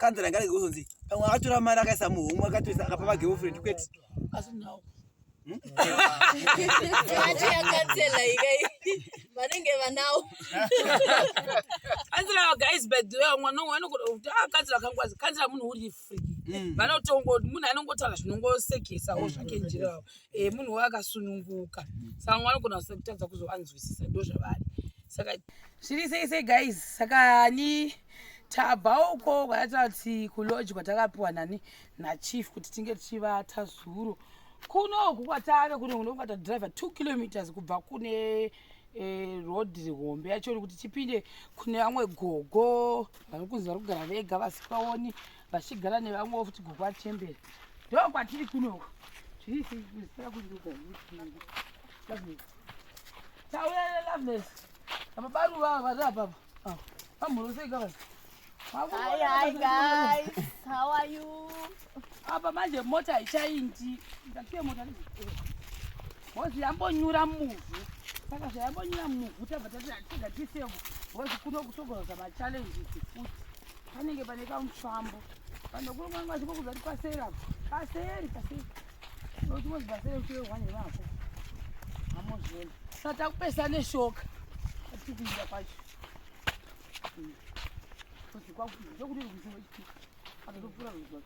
kanzera ngari kuzonzi pamwe akatora mari akaisa muhomwe akatoisa akapa magirlfriend kwete asi nawo Ati akatsela ikai vanenge vanawo kanzera guys by the way mwana wangu kanzera kangwazi kanzera munhu uri free vanotongo munhu anongotaura zvinongosekesa zvake njira munhu wakasununguka saka mwana kuna kutadza kuzoanzwisisa ndo zvavari saka zviri sei guys saka ni tabva uko kwatati kulodge kwatakapiwa nani nachief kuti tinge tichivata zuro kunoku kwatave kuno kwata driver 2 kilometers kubva kune road hombe yacho kuti tipinde kune amwe gogo vanokunzi vari kugara vega vasingaoni vachigara nevamwe futi gogo atembera ndo kwatiri kunoku zviri sei tauya Loveness amabaruva vari apapo pamhurosei gavana. Hi guys, how are you? Apa manje mota ichaindi ndakiye mota mozi yambonyura muvhu saka zvayambonyura muvhu tabva tatiga tiseko wozi kuno kusogoroza machallenges futi panenge pane kamutsvambo pandokurumwanga chikokuza kuti paseri apo paseri noti mozi paseri uchiwehwanye vako amozviona saka takupesa neshoka atikuinda pacho kuti kwakuti ndokuri kuziwa ichi atotopura kuziwa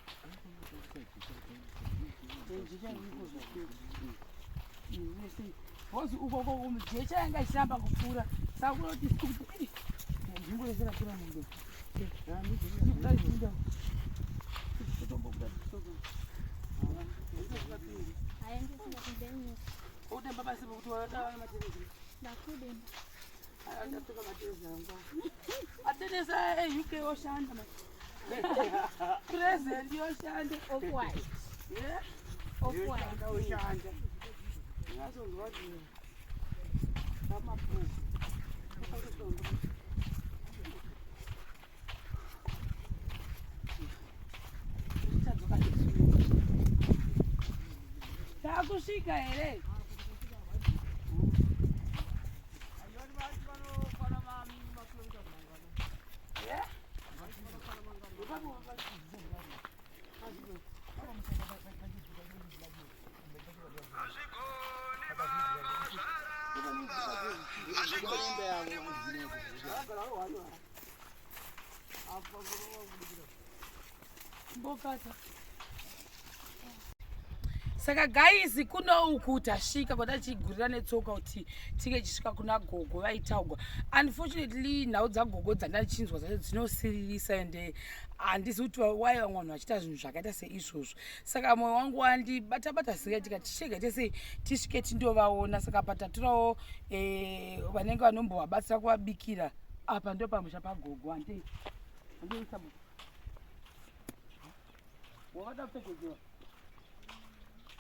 vozi uko jecha yanga ichiramba kupfuura saka kunoti kuti nzvimbo yese rapfuura mundo udemba basi kuti wadawana materezi ndatoka materezi anga atenesa UK oshanda present yoshanda Off-white. yeah Off-white. oshanda ngazongwadi amapu takusvika here saka guys kuno tasvika kwatachigurira netsoka kuti tinge tichisvika kuna gogo vaitaugwa. Unfortunately nhau dzagogo dzandachinzwa dzacho dzinosiririsa ende handisi kuti wai vamwe vanhu vachiita zvinhu zvakaita seizvozvo saka mwoyo wangu wandibata singa tikatichega tese tisvike tindovaona saka patatirawo vanenge vanombovabatsira kuvabikira apa ndo pamusha pagogo andeisa wakada kupfekedziwa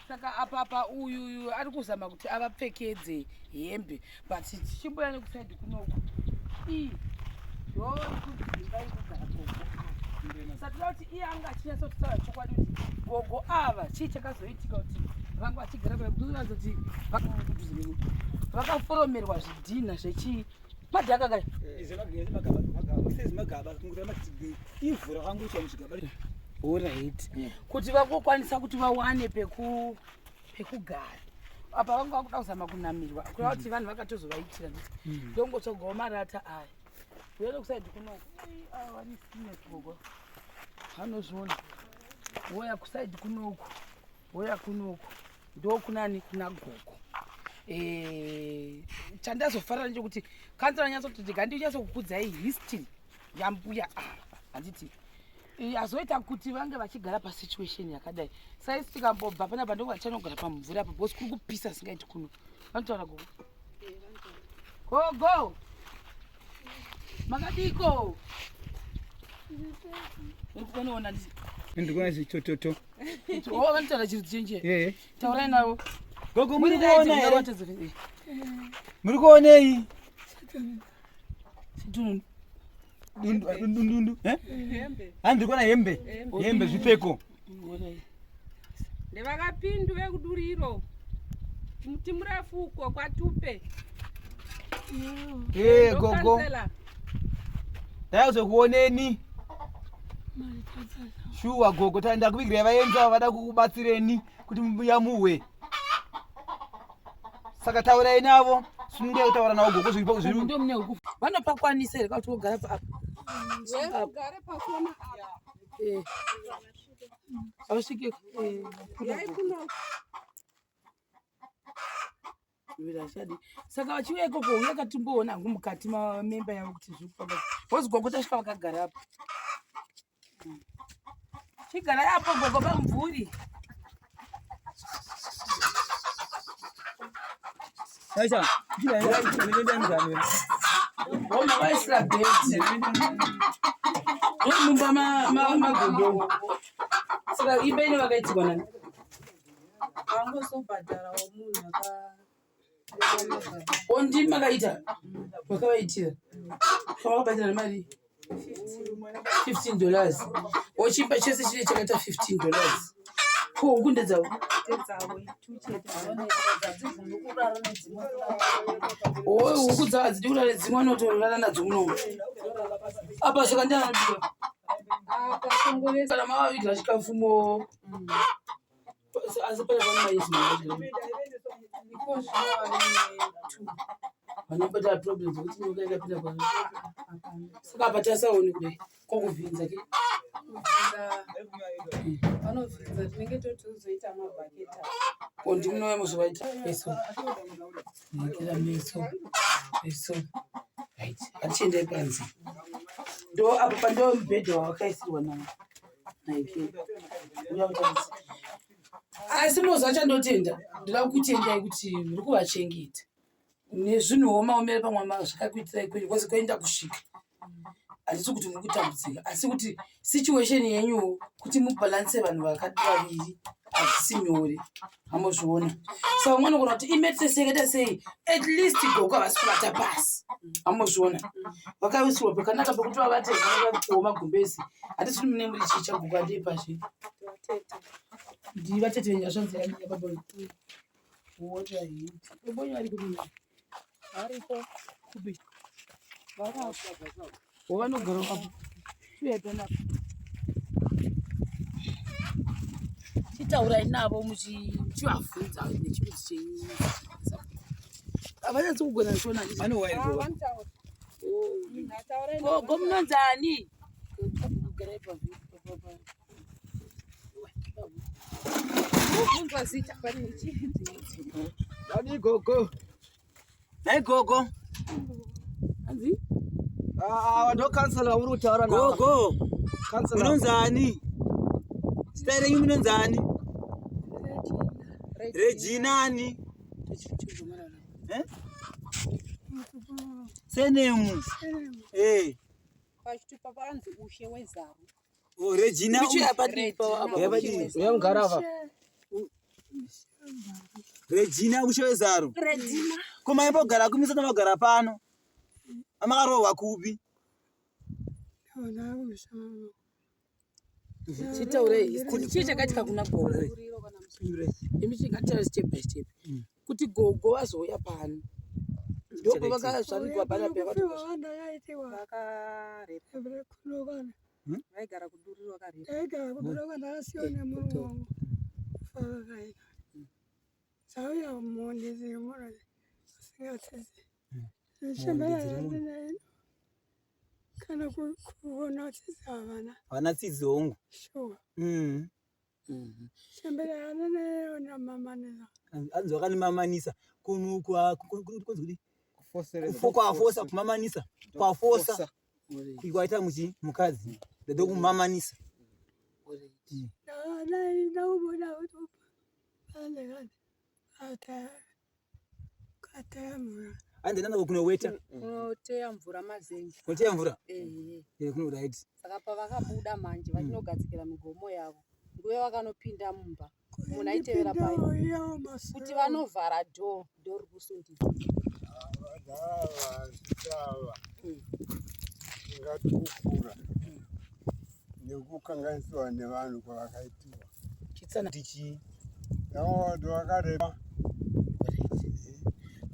saka apapa uyu ari kuzama kuti avapfekedze hembe but tichimboya nekusaidi kunoku iyi ndoikudzimba ikugara gogo satira kuti iye anga achinyatsotaura chokwadi kuti gogo ava chii chakazoitika kuti vanga vachigara pakutoratidza kuti vakaforomerwa zvidhina zvechii madhaka kai magaba ivhu rakangoiswa muzvigaba alright kuti vangokwanisa kuti vawane pekugara apa vanga vakuda kuzama kunamirwa kureva kuti vanhu vakatozovaitira ndongotsogawo marata aya uyede kusaidi kunoku vanisinogogo vanozviona woya kusaidi kunoku woya kunoku ndokunani kuna gogo chandazofarira ndechekuti kansela nyatsoti ngandinyatsokukudzayi history yambuya handiti azoita kuti vange vachigara pasituation yakadai saisi tikambobva panapa ndonga tichanogara pamvura apa bhosi kuri kupisa singaiti kuno vanotaura gogo gogo makadiko urikuonaona ndikuona zvichototo vanotaura chiri chenje taurai navo gogo muri kuonei dundu handiri kuona hembe zvipfeko ndevakapindu vekuduriro muti murefu uko kwatupe gogo ndaizokuoneni Shuwa gogo taenda kuvigira vaenza vada kukubatsireni kuti muyamuwe. Saka taurai navo sunge kutaura navo gogo zviripo zviri. Ndio mne ukufu. Vanopakwanisa here kuti ugara apa. Ugare pakona apa. Avasvike Yaikuno. Virashadi. Saka vachiuya ikoko uyakatimboona hangu mukati memba yavo kuti zviri kufamba. Vozi gogo tasvika vakagara apa. Chigara yapo gogo pamvuri. Aisha, ndio ndio. Oma vaisira bhedhi. Mumba magogo. Saka ibeni vakaitirwa nani? Vangosobhadhara womunhu Ondi makaita wakavaitira wakabhadhara mari $15 ochipa chese chine chakaita $15 ko ukunde dzavo huku dzavo hadzidi kurara dzimwe anotorara nadzo munomu apa saka ndianodiwa kana mavavigira chikafumo asi pane vanomaizvi vanobata problems kuti ukaenda pinda kwa saka patasaoni kudai kokuvhinza ke vanovhinza tinenge totozoita mabhaketa kondi munouya muzovaita eso nekera meso right hatichiendai panze ndo apo pandoo mubhedha wavakaisirwa naike uya kutarisa asi mozo achandotenda ndoda kutendai kuti muri kuvachengeta nezvinhuwo maomere pamwe zvakakuitirai kwenyu kwose kwaenda kusvika handisi kuti muri kutambudzika asi kuti situation yenyu kuti mubhalanse vanhu vaviri hazvisi nyore hamozviona saka mwanogona kuti imetesekaita sei at least gogo havasi kuvata pasi hamozviona vakaisirwa pakanaka pekuti vavatezaakuowa magumbezi hatisi kuti mune muri chicha gogo andei pasvi ndivatete venyu vasvanzirani paboi bobonyu vari kudii varipo kubi wavanogara apo tuyapenapa chitaurai navo muchivabvunza nechirudzi chenyu havanyatsi kugona nshona gogo munonzani kugarai Nani gogo? Nai gogo. Anzi? Ndo kansala uri kutaura nawo. Gogo. Kansala. Munonzani? Stare yu munonzani? Regina ni. Senemu. pachitupa paranzi ushe wezaru. Regina Yamgarava. Regina ushe wezaru. Regina. Kuma imbogara kumisana magara pano. Amakarowa kubi. Chitaurei kuti chii chakatika kuna gogo imi chingataura step by step kuti gogo azouya pano ndopo vakazvarirwa pana vaigara kuduriro vakareba kana kuona tsavana Havana tsizongo. sure na mama nena Anzoka ni mamanisa kwa kuzuri force kumamanisa kwa force kuita mukazi ndio kumamanisa na ubona utu pale gani kata mura ande nana kuno weta unoteya mvura mazengi kunoteya mvura kuno right saka pavakabuda manje vachinogadzikira migomo yavo nguve vakanopinda mumba munhu aitevera pai kuti vanovhara dhori kusundika ngatikukura nekukanganiswa nevanhu kwavakaitiwa chitsana tichi naodo vakareba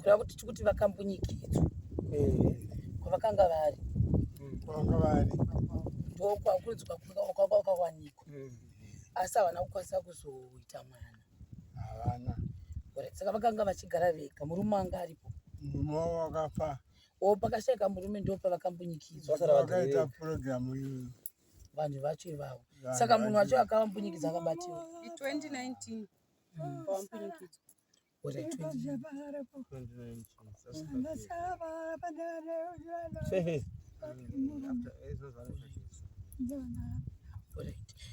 kureva kuti vakambunyikidzwa kwavakanga vari kwanga vari gogo kwakurudzwa kwakawanikwa asi havana kukwanisa kuzoita mwana. Havana. Saka vakanga vachigara vega. Murume anga aripo. Murume wakafa. Pakashayika murume ndo pavakambunyikidzwa. Vakaita purogiramu iyoyo. Vanhu vacho ivavo. Saka munhu wacho akavambunyikidzwa akabatiwa. 2019 pavambunyikidzwa.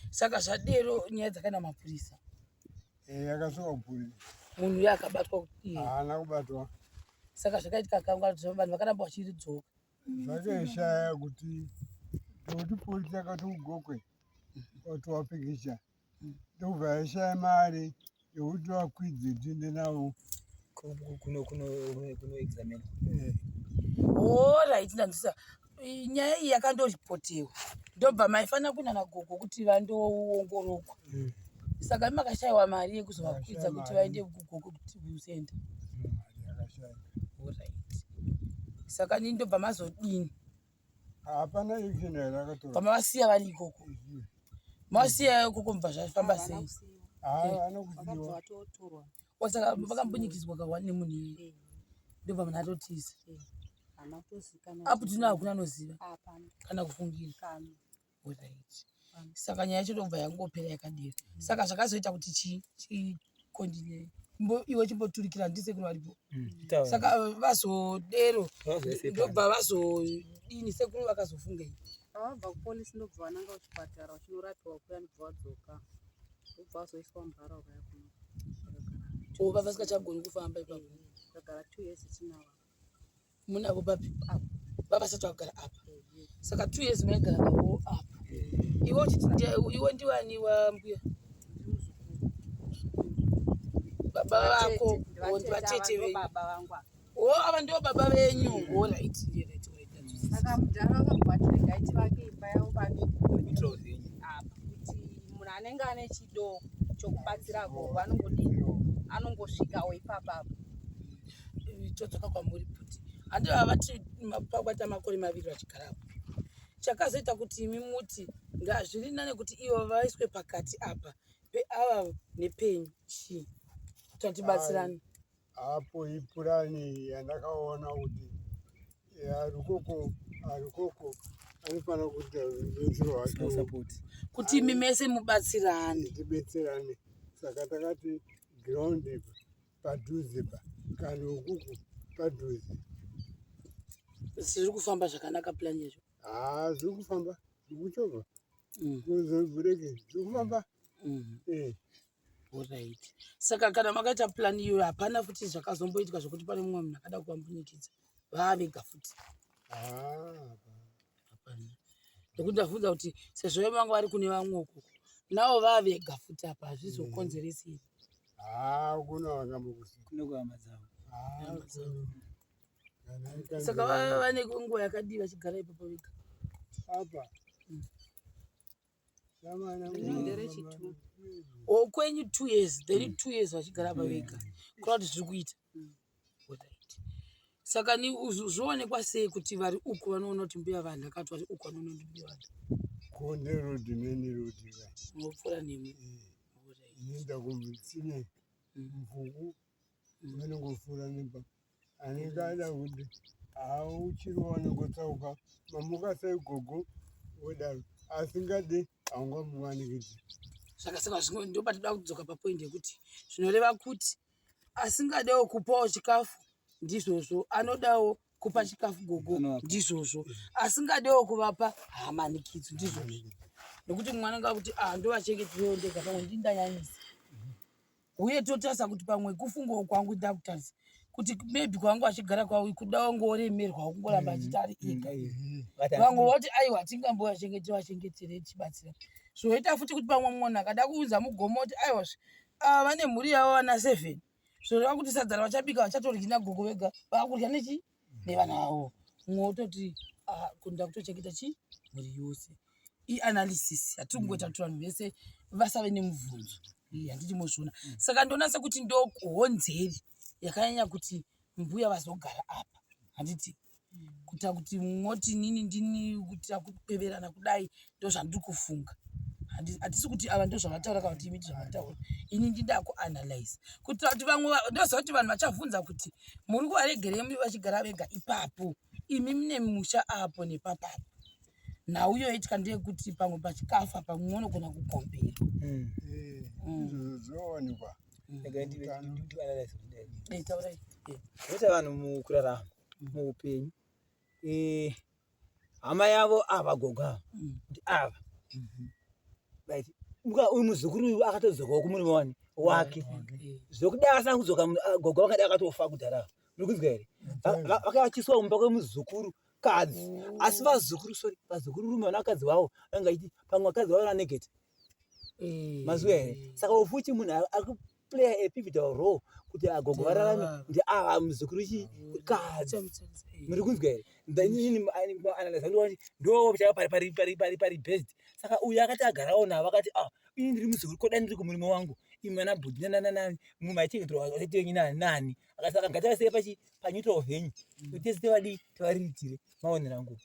Saka zvadero nyaya dzakaenda mapurisa. Yakasvika kupurisa. Munhu uyo akabatwa. Haana kubatwa. Saka zvakaitika kangwa vanhu vakaramba vachiridzoka. Zvakaishaya kuti polisi yakati ugokwe wati wapikisha ndobva yaishaya mari yekuti vakwidze tiende navo kuno examine. Alright, ndanzisa nyaya iyi yakandoripotewa ndobva maifanira kuenda nagogo kuti vandoongororwa. Saka makashayiwa mari yekuzovakwidza kuti vaende kugogo kuti kusenda. Alright. Saka nini ndobva mazodini? hapana action yarakatora. Pamavasiya vari ikoko. Mavasiya ikoko mubva zvafamba sei? Anokusiyiwa. Saka vakambunyikidzwa kawa nemunhu iye. Ndobva munhu atotiza. Apo tino hakuna anoziva kana kufungira. Alright. Saka nyaya yacho ndobva yangopera yakadero. Saka zvakazoita kuti chikontinue. Iwe chimboturikira ndisekuru varipo. Saka vazodero ndobva vazodini sekuru vakazofunga iyi. Vabva kupolisi ndobva vananga kuchipatara vachinorapiwa kuya ndobva vadzoka. Ndobva vazoiswa muntaraunda yakuno. Vava vasikachagoni kufamba ipapo. Takagara 2 years tinavo. Munavo papi? Vava vasati vagara apa. Saka 2 years maigara navo apa. Iwe ndiwani wambuya? Baba vako vatete venyu. Ava ndio baba venyu. Alright. Saka mudhara vakabva gaiti vake imba yavo pane kuti munhu anenge ane chido chokubatsira gogo anongosvikawo ipapa. Todzoka kwamuri kuti handova vati pakwata makore 2 vachigarapo. Chakazoita kuti imi muti zviri nane kuti ivo vaiswe pakati apa peava nepenyu chii tatibatsirani. Hapo ipurani yandakaona kuti arikoko anofana kuita rubetsero rwacho kuti imi mese mubatsirane. Tibetserane. Saka takati ground padhuze kana ukuku padhuze. Zviri kufamba zvakanaka plan yacho. Zviri kufamba zvikuchovha kuzovhureke zviri kufamba. Alright. Saka kana makaita plan iyoyo hapana futi zvakazomboitika zvokuti pane mumwe munhu akada kuvambunyikidza vavega futi. Hapana. Ndokuti ndabvunza kuti sezvo vanga vari kune vamwe uko navo vavega futi apa hazvizokonzeresi. Kuna vakambokusi Kuno kuhama dzavo. Saka vane nguva yakadii vachigara ipapo vega apa. Kwenyu 2 years, then 2 years vachigara apa vega. Kuna kuti zviri kuita. Saka ni zvoonekwa sei kuti vari uko vanoona kuti mbuya vanhu akati vari uko vanoona kuti mbuya vanhu. Konde road main road vai. Mopfura nemi. Inoenda kumitsine mvuku. Vanongofura nepa. Anenge ada kuti uchiri wanongotsauka mamuka sai gogo wodaro asingade haungamuwanikidzi. Saka zvimwe ndoba toda kudzoka papoint yekuti zvinoreva kuti asingadewo kupawo chikafu ndizvozvo, anodawo kupa chikafu gogo ndizvozvo, asingadewo kuvapa hamanikidzo ndizvozvo. Nekuti mwana anga kuti ndovachengetewo ndega pamwe ndindanyanyisa. Uye totasa kuti pamwe kufungawo kwangu ndakutarisa kuti maybe kwangu achigara kwawo kudawo ngoremerwa kungoramba achita ari ega. Vamwe voti aiwa tingamboachengetere tibatsira. Zvoita futi kuti pamwe munhu akada kuudza mugomo kuti aiwa vane mhuri yavo vana 7. Zvoreva kuti sadzara vachabika vachatorya gogo vega vakurya nechi nevana vavo. Mumwe ototi kunda kutochengeta mhuri yose. Analysis hatiri kungoita kuti vanhu vese vasave nemubvunzo. Handiti mozviona. Saka ndonasa kuti ndokuhonzeri yakanyanya kuti mbuya vazogara apa. Handiti kuita kuti moti nini ndini kuitira kupeverana kudai ndozvandiri kufunga. Hatisi kuti ava ndozvavataura kana kuti imi ndozvavataura. Ini ndida kuanalyze kuitira kuti vamwe ndoziva kuti vanhu vachavhunza kuti muri kuvaregerei vachigara vega ipapo, imi mune musha apo nepapapo. Nhau iyoyo itika ndeyekuti pamwe pachikafa pamwe unogona kugombera. Zvoonekwa. Kuti vanhu mukurarama muupenyu hama yavo ava Gogo kuti ava uyu muzukuru uyu akatodzokawo kumurume wani wake zvokudai asina kudzoka Gogo vakadai akatofa kudhara. Muri kunzwa here? Vakavachiswa mumba kwemuzukuru kadzi asi vazukuru rume vanakadzi vavo vanga iti pamwe vakadzi vavo vanegeta mazuva here. Saka ufuchi munhu ari kuplaya a pivotal role kuti Gogo vararame ndi ava muzukuru kadzi. Muri kunzwa here? Ndo pari best. Saka uyu akati agarawo navo akati ini ndiri muzukuru kodai ndiri kumurume wangu imi vana bhudhi mumwe maichengeterwa vatetenyu nani akasaka ngatavasei panyuto henyu tese tevariritire maonero angu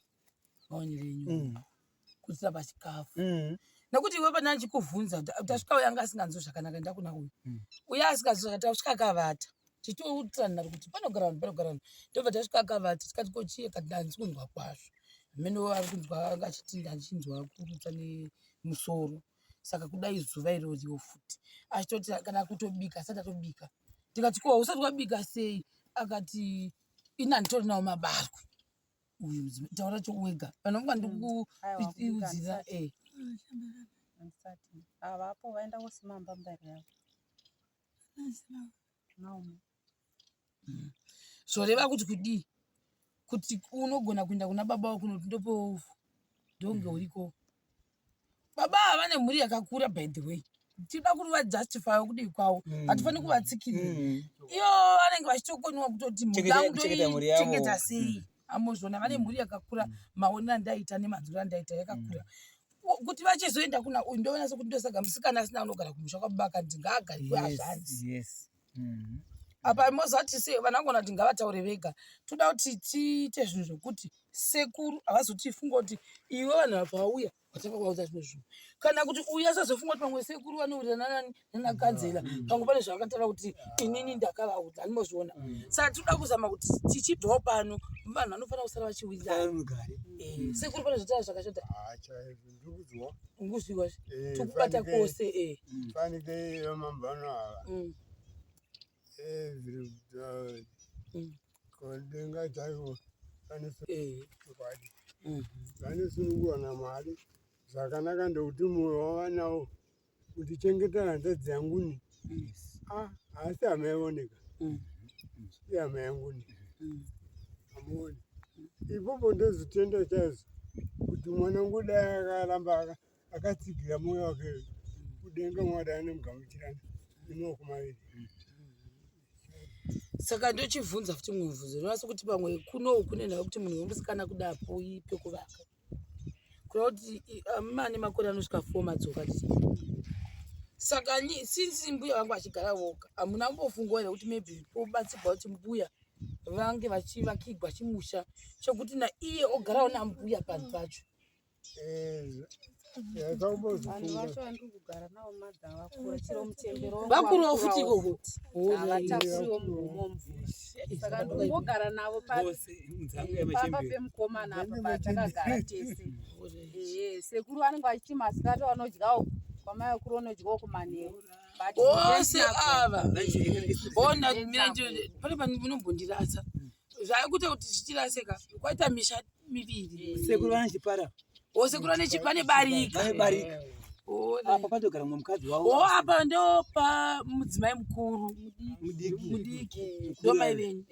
kuitira pachikafu. Nekuti iwe pana ndichikuvhunza utasvika uya anga asinganzwi zvakanaka enda kuna uyu uya asinganzwi zvakanaka tasvika akavata tichitaurirana kuti panogara vanhu ndobva tasvika akavata tikati kochiye kati ndanzi kunzwa kwazvo meno ari kunzwa anga achiti ndandichinzwa kurutsa nemusoro. Saka kudai zuva iroriwo futi achitoti kana kutobika asati atobika tikati ko usati wabika sei akati ina nditorinawo mabarwe uyu taura chowega panonga ndikuudzira avapo vaenda kosima mbambari yavo zvoreva kuti kudii kuti unogona kuenda kuna baba wako kunoti ndopo ndonge uriko. Baba vane mhuri yakakura by the way. Tinoda kuti vajustify kudii kwavo. Hatifani kuvatsikirira. Iyo vanenge vachitokoniwa kutoti chengeta sei. Amozvona vane mhuri yakakura maonero andaita nemanzwiro andaita yakakura. Kuti vachizoenda kuna uyu ndovana sokuti ndosaga musikana asina anogara kumusha kwababa akati ngaagari kweazvanzi. Apa mozati sei vanangona kuti ngavataure vega. Toda kuti tiite zvinhu zvokuti sekuru havazotifunga kuti iwe vanhu apa vauya watanga kuvaudza zvimwe zvinhu. Kana kuti uya asazofunga kuti pamwe sekuru vanowirirana nanakanzela pamwe pane zvavakataura kuti inini ndakavaudza animozviona. Saka toda kuzama kuti tichibvawo pano vanhu vanofanira kusara vachiwirirana. Sekuru pane zvotaura zvakashata. Unguzviwa tokubata kwose fanike vamambano ava kodenga chaiwo vanosununguwa namwari zvakanaka ndokuti mwoyo wavanawo kuti chengeta hanzvadzi yanguni asi hamaioneka i hama yanguni hamuoni ipopo ndozitenda chaizvo kuti mwanangu dai akaramba akatsigira mwoyo wake kudenga mwari anemugamuchirana nemaoko maviri. Saka ndochivhunza futi mubvunzo unowanza kuti pamwe kunoku kune nhau kuti munhu wemusikana kudapo pekuvaka kuda kuti mane makore anosvika 4 madzoka tichi. Saka since mbuya vangu vachigara voga hamuna kumbofungawo here kuti maybe pobatsirwa kuti mbuya vange vachivakigwa chimusha chokuti naiye ogarawo nambuya panhu pacho. vanhu vacho vandiri kugara navo madha vakura chiro mutembero vakurawo futi ikoko havachakuriwo mugomo mvura. Saka ndikungogara navo pamba pemukomana apa patakagara tese. Sekuru vanenge vachiti masikati vanodyawo kwamai vakuru vanodyawo kumanheru ose ava ona pane panombondirasa zvaikuita kuti zvichiraseka kwaita misha miviri. Sekuru vanechipara sekuru vanechipane barika apa patogara mumwe mukadzi wavo apa ndopa mudzimai mukuru mudiki ndomai venyu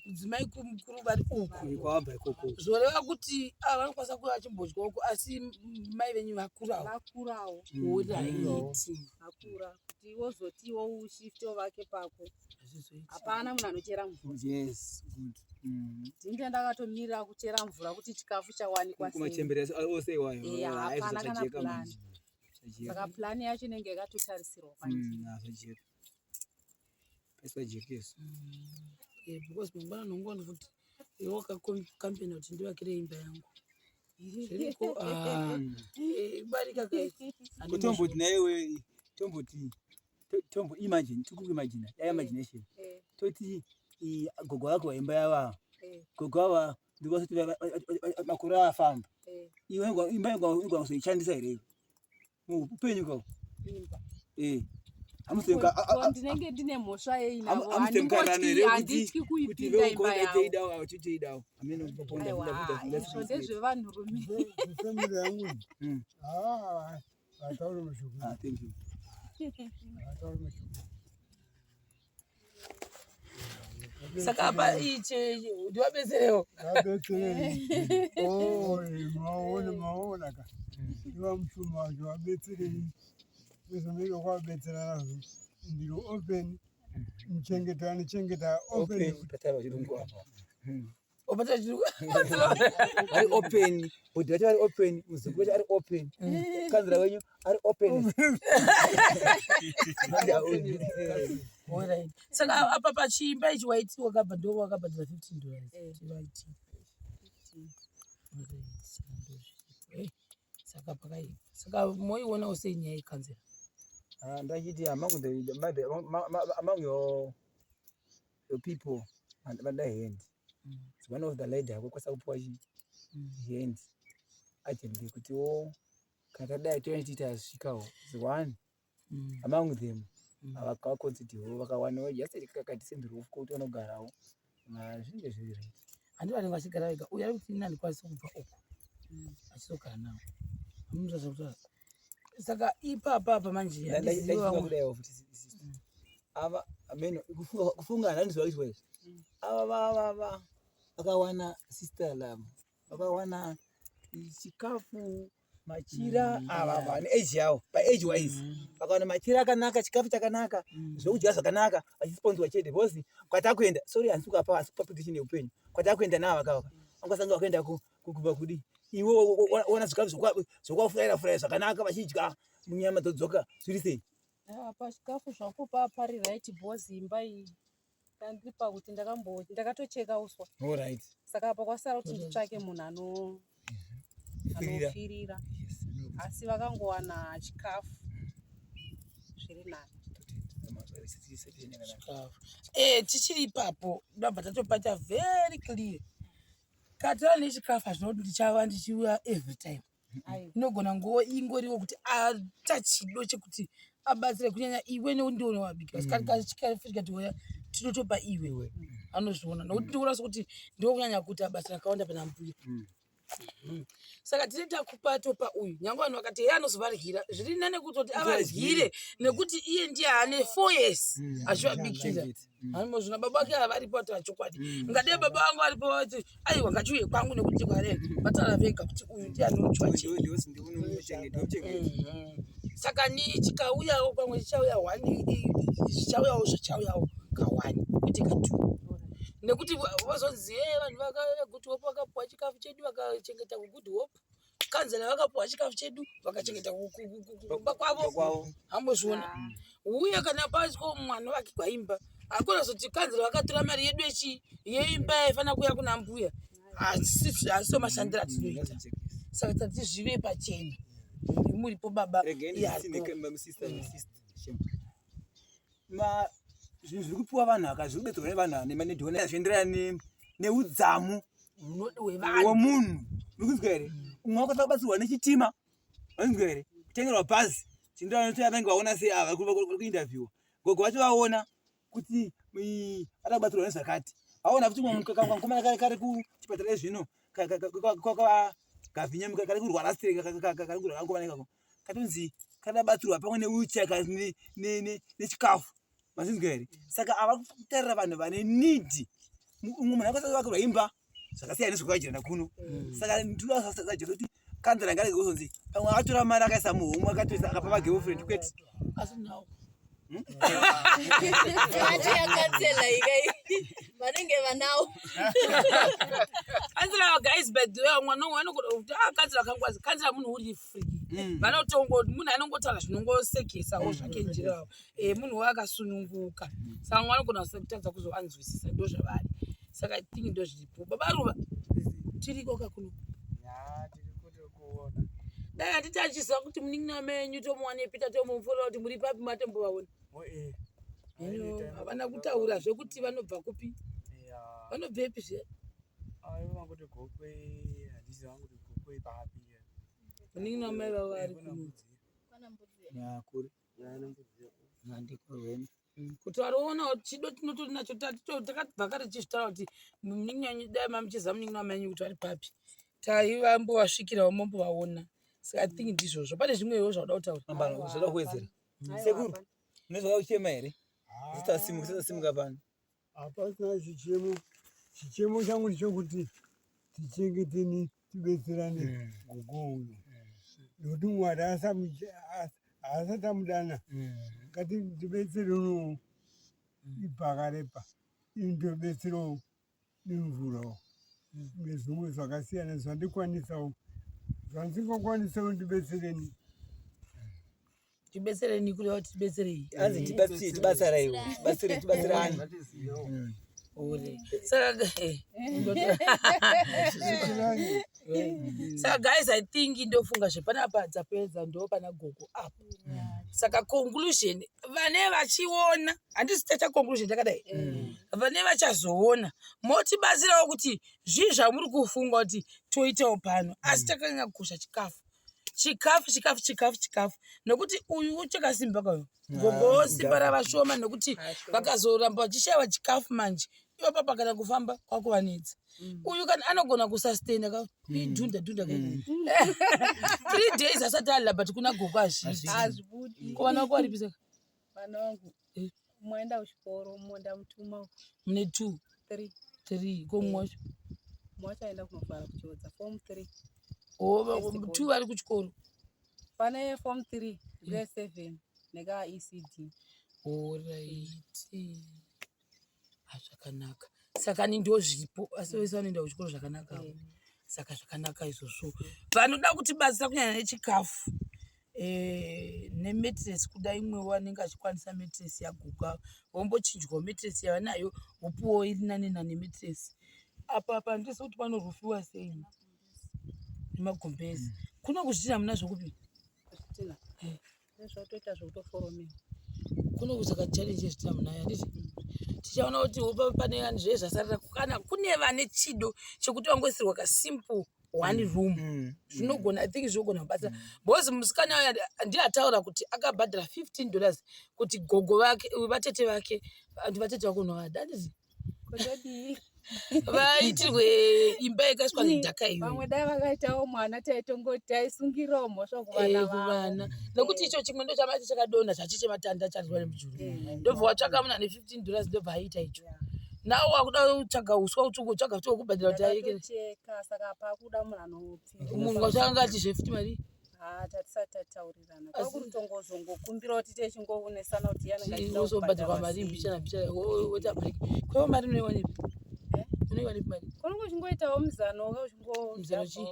mudzimai mukuru vari uku kwabva ikoko zvoreva kuti vanokwanisa kuva vachimbodyawo asi mai venyu vakurawo vakura kuti wozotiwo ushiftewo vake pako hapana munhu anochera mvura. Ndinde ndakatomirira kuchera mvura kuti chikafu chawanikwa sei. Hapana kana plani. Saka plani yacho inenge yakatotarisirwa because mangwana nongoni kuti wakakampeni kuti ndivakire imba yangu zviriko barika tomboti naiwe tombo imagine tikuimagina imagination toti gogo wako waimba yava gogo ava ndikosoti makore afamba iwe imba yangu here muupenyu kwavo ndinenge ndine mhosva yeinavo handityi kuipinda imba yavo izvo ndezvevanhurume family yangu hatauri mushukuru hatauri mushukuru saka apa iche ndiwabetserewo abetserei maona ka iva mushuma wacho abetserei nezvonenge kwabetsera nazvo ndiro open muchengeta open ari open bhodhi racho ari open muzukuru wacho ari open kanzira wenyu ari open saka apa pachimba ichi waiti wakabva ndo wakabhadhira $15 saka pakai saka moiona sei nyaya yekanzira ndachiti among your people vada hand one of the lady akokwasa kupuwa hand urgently kutiwo kana tadai tochiita azvisvikawo one among them avakakonzitiwo vakawanawo jaseti kakatisendirwo kuti vanogarawo zvinenge zviri right handi vanenge vachigara vega uye ari kuti ini handikwanisi kubva uko achizogara nawo amunozvazvakutaa saka ipapa manje ava kufunga handizvaitwa ava vakawana sister love vakawana chikafu machira ava vane age yavo paage wise vakawana machira akanaka chikafu chakanaka zvokudya zvakanaka vachisponzwa chete because kwatakuenda sorry handisi kukapa position yeupenyu kwatakuenda nava vakavaka angwasanga wakaenda kubva kudi iwe ona zvikafu zvokwafuraira zvakanaka vachidya munyama dzodzoka zviri sei pachikafu zvangu pari right boss imba iyi ndandiripa kuti ndakatocheka uswa alright saka apa kwasara kuti nditsvake munhu anofirira asi vakangowana chikafu zviri nani tichiri ipapo ndabva tatopata very clear katara nechikafu hazvinoti ndichava ndichiuya every time inogona nguva ingoriwo kuti atachido chekuti abatsire kunyanya iwe neundionowabika sikachikafirikatiwoya tinotopa iwe anozviona nokuti ndikuona sokuti ndiwo kunyanya kuti abatsira akawanda pana mbuya saka tine takupatopa uyu nyangwe vanhu vakati iye anozovaryira zviri nane kutoti avaryire nekuti iye ndiye ane 4 years achivabikira hanimozvina baba vake havaripo ati vachokwadi ngadei baba vangu varipo vati aiwa ngachiuye kwangu nekuti kware vatara vega kuti uyu ndiye anochwa saka ni chikauyawo pamwe chichauya 1 zvichauyawo zvichauyawo ka1 kwete ka2 nekuti vazonzi vanhu vakaguti hope vakapuwa chikafu chedu vakachengeta kugood hope kanzera vakapuwa chikafu chedu vakachengeta kuba kwavo hambozviona uye kana patyo mwana wake kwaimba akona zoti kanzera vakatora mari yedu yeimba yaifana kuya kuna mbuya asiso mashandiro atinoita saka tati zvive pachena muripo baba zvinhu zviri kupiwa vanhu aka zviri kubetserwa nevanhu nemanedhona zvienderana neudzamu womunhu uri kunzwa here umwe wakasa kubatsirwa nechitima wanzwa here kutengerwa bhazi chindirana noti vanenge vaona sei ava vari kuinterviewa gogo vacho vaona kuti ada kubatsirwa nezvakati vaona kuti kakomana kari kuchipatara ezvino kagavinya kari kurwara kari kurwara ngomana ikako katonzi kada batsirwa pamwe neucheka nechikafu mazinzwa here saka ava kutarira vanhu vane nidhi umwe munhu akasavakirwa imba zvakasiyana nezvakajirana kuno saka ndinosasaja kuti kanzera ngarege kuzonzi pamwe akatora mari akaisa muhomwe akatoisa akapa magirlfriend kwete asi nawo yakatela ikai vanenge vanawo kanzira guys by the way mwana wangu kuti kanzira kangwazi kanzira munhu uri free vanotongo munhu anongotaura zvinongosekesawo zvake njirawo munhu wakasununguka saka mwana anogona kutadza kuzoanzwisisa ndo zvavari Saka I think ndozviripo. Baba Ruva, tiriko kakuno. Dai handiti achiziva kuti munin'ina menyu tomuwane Peter tomumfuura kuti muri papi matombovaona. Havana kutaura zvekuti vanobva kupi? Vanobva epi zve? Munin'ina mai vavo vari kunudzi. Kuti variona kuti chido tinotori nacho takabva kare tichitaura kuti munin'ina dai mamuchiziva munin'ina menyu kuti vari papi. Taivambovasvikirawo mombovaona. Saka I think ndizvozvo. Pane zvimwewo zvauda kutaura. Mambano zvoda kuwedzera. Sekuru, munozwa kuchema here? Zitasimuka pano. Hapana chichemo changu ndechokuti tichengeteni tibetserane Gogo uyu. Nokuti Mwari asati amudana ngatitibetsere uno ibhakarepa indobetserawo nemvurawo nezvimwe zvakasiyana zvandikwanisawo zvandingakwanisawo ndibetsereni. Tibetsereni kuti tibetserei. Anzi tibatsiraiwo. Tibatsirani. Saka guys, I think ndofunga zvepanapa dzapedza ndo pana Gogo apo. Saka conclusion vane vachiona handisi taita conclusion takadai. Vane vachazoona motibatsirawo kuti zvii zvamuri kufunga kuti toitawo pano asi takanyanya kukosha chikafu nokuti uyu uchakasimba kwayo Gogo simba ravashoma nokuti vakazoramba vachishayiwa chikafu manje ipapo pakana kufamba kwakuvanetsa. Uyu kana anogona kusustain ka idhunda 3 days asati alila but kuna Gogo azvibudi. Kuvana wako vari piseka? Vana vangu mwaenda kuchikoro munda mutuma mune 2 3 komwacho mwachaenda kunofara kuchiodza form 3. 2 vari kuchikoro. Pane form 3 grade 7 neka ECD. Alright. Zvakanaka. Saka ndozvipo asi vese vanoenda kuchikoro zvakanaka. Saka zvakanaka izvozvo. Vanoda kuti batsira kunyanya nechikafu. Nemetress kudai imwe wanenge achikwanisa metress yaguka wombochinjwa metress yavanayo wopuwo iri nane metress. Apa ndisi kuti panorufiwa sei nemagombezi. Kuna kuzvitira muna zvokupi? Kuzvitira. Nezvotoita zvokutoforomera. Kuno kusaka challenge zvitira muna yanditi. Tichaona kuti pane vanhu zvezvasarira kana kune vane chido chekuti wangoisirwa ka simple 1 room. Zvinogona I think zvogona kubatsira. Bozi musikana ndiye ataura kuti akabhadhara $15 kuti Gogo vake vatete vake vantu vatete vako novada handiti. Kododi vaitirwe imba yakaiswa nedhaka iyo. Vamwe dai vakaitawo mwana taitongoti taisungirawo mhosva kuvana vavo. Nokuti icho chimwe ndo chamati chakadonha chachiche matanda charizwa nemujuru. Ndobva watsvaka muna $15 ndobva aita icho. Nawo wakuda kutsvaga uswa utsvuku tsvaga kuti wokubhadhira kuti ayeke. Cheka saka pakuda munhu anopfira. Munhu wachanga ati zvefuti mari. Tatisati tataurirana. Kwakutongozongokumbira kuti techingounesana kuti yanenge achizobhadhirwa mari mbichana wota break. Kwa mari unoiwanepi? Unoiwanepi mari? Konongo chingoitawo muzano muzano chi?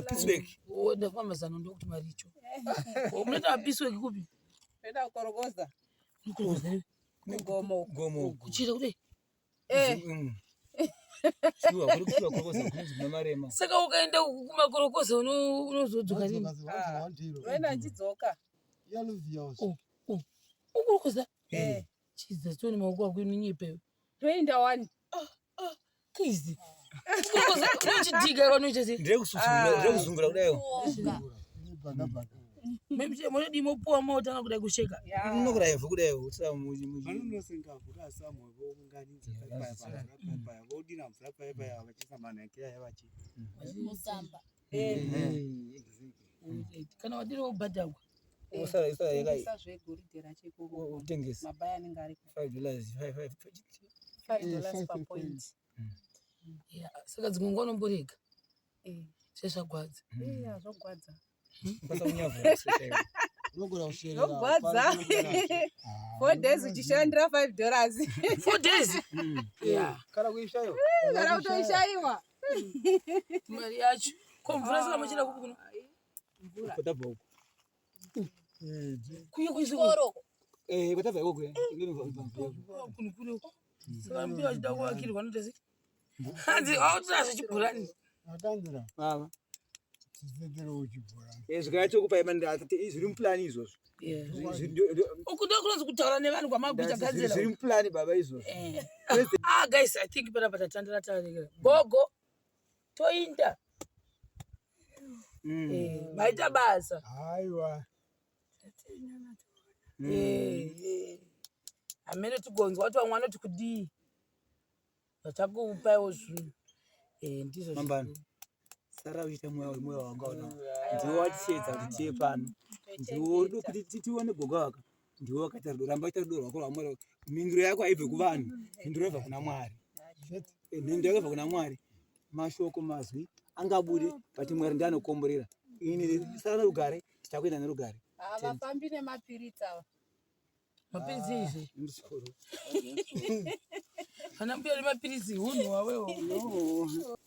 Pittsburgh. Ndakupa mazano ndokuti mari icho. Unoita Pittsburgh kupi? Enda kukorokoza. Kukorokoza. Gomo. Kuchira kuti? Saka ukaenda kumakorokoza unozodzoka nini? Unoenda nchidzoka. Ukorokoza? Chiza toni maoko ako inonyepewo. Toenda wani. Kizi. Ukorokoza unochidhiga vanoita sei? Ndekuzungura kudayo. Munodi mopuwa motanga kudai kusheka. Unokudai vhu kudayo utsira muji. Vanonosenga mvura samwe vounganidza paya vodira mvura paya vachisambana nekea yavachi. Musamba. Kana wadira wobhadhagwa. Usara yakai. Zvegoride rachikuru. Utengesi. Mabaya anenge ari $5. $5 per point. Saka dzimwe unomborega. Zvagwadza. Zvagwadza. Zvogwadza. 4 days uchishandira $5. 4 days? Kana kuishayo. Kana kutoishayiwa. Mari yacho. Ko mvura saka muchida kukuno. Mvura. Kutabva uko. Kuyo kuchikoro. Kutabva uko. Kuno. Saka mbuya achida kuvakirwa notesi. Hanzi autora zvichibhurani. Akanzira. Baba. Tisendere uchibhurani. Zvikaita kupa imanda zviri muplan izvozvo. Ukuda kunonzi kutaura nevanhu kwamagwita gadzira. Zviri muplan baba izvozvo. Guys, I think pera patatandira tarekera. Gogo. Toinda. Maita basa. Haiwa. Amene tigonzwa wati vamwe vanoti kudii. Vatakupawo zvinhu. Ndizvo. Mambano. Sara uchiita mwoyo wanga uno. Ndiwo watichedza kuti tiye pano. Ndiwo uri kuti titione gogo waka. Ndiwo wakaita rudo ramba ita rudo rwako rwamwari. Mhinduro yako haibve kuvanhu. Mhinduro yabva kuna Mwari. Mhinduro yabva kuna Mwari. Mashoko mazwi angabude but Mwari ndiye anokomborera. Ini sara rugare tichakuenda nerugare. Vafambi nemapiritsi ava. Mapiritsi izvi. Musoro. Kana mbuya nemapiritsi hunhu wawewo. No.